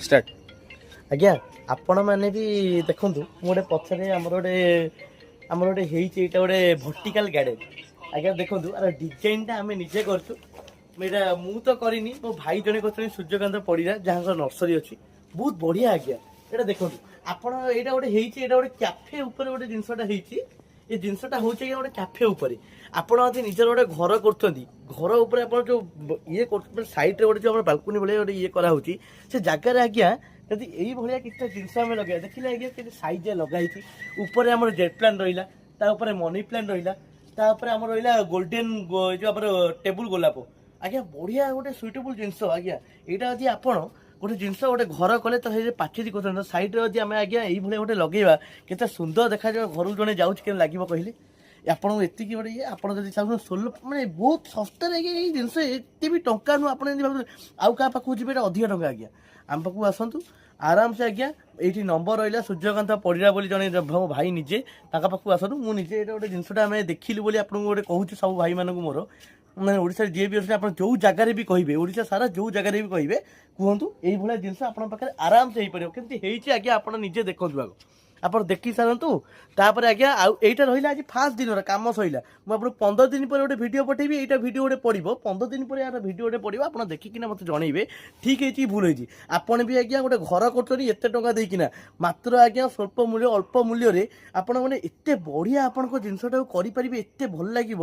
Start. आज्ञा आपण मैंने भी देखु गोटे पछरे आमर गोटे होता गोटे भर्टिकल गार्डन आज्ञा देखु आर डिजाइन टा आम निजे करछु मु तो करनी मो भाई जने कर सूर्यकांत परिड़ा जहाँ नर्सरी अच्छी बहुत बढ़िया आज्ञा ये देखो आपण यहाँ गोटे गोटे कैफे उपर गोटे जिनसटा ये जिनसटा हूँ गोटे कैफे उपर आपड़ निजर गोटे घर कर घर उपर आप जो ये सैड्रे गोटे जो बालकनी भाई गोटे ये कराऊँगी से जगार आज्ञा जदि यही भाया किसी जिनस आम लगे देखिए आज्ञा कि सैज लगाई ऊपर आम जेट प्लांट रहा मनी प्लांट रहा आम रहा गोल्डेन जो आम टेबुल गोलाप आज्ञा बढ़िया गोटे सुइटेबल जिनस आज्ञा यहाँ जदि आप गोटे जिनस गोटे घर कले तो पाचेरी कर सैड्रे जब आम आज्ञा ये गोटे लगेगा केते सुंदर देखा घर जड़े जाऊँ के लगे कहले आपको एति गोटे ये आप चाहूँ सोलो मैंने बहुत सस्तार आज्ञा ये जिनस एत भी टंका नुह आप आउ क्या पाखु जी अधिक टंका आज्ञा आम पाखु आसतु आराम से आज्ञा ये नंबर रहा सूर्यकांत परिड़ा बोली जड़े मो भाई निजे पाखु आसतु मुझे गोटे जिनसा आम देखिलु बोली आपको गोटे कहूँ सब भाई मानक मोर मैंने ओडिशा जी भी अच्छे आप जो जगार भी कहे ओडिशा सारा जो जगार भी कहे कहतु ये जिनस आप आराम से हो पार केमती आज्ञा आप निजे देखु आग आप देखी सारतु तापर आज्ञा आईटा रहा आज फास्ट दिन कम सैला मुझे 15 दिन पर गोटे भिड पठेबी यहाँ भिड गोटे पड़ो 15 दिन पर यार भिड गोटे पड़ो आप देखिकिना मत जनइबे ठीक है भूल होती आपड़ भी आज्ञा गोटे घर कर टका देकिना मात्र आज्ञा स्वल्प मूल्य अल्प मूल्य आप एत बढ़िया आप जिनसा करें एत भल लगे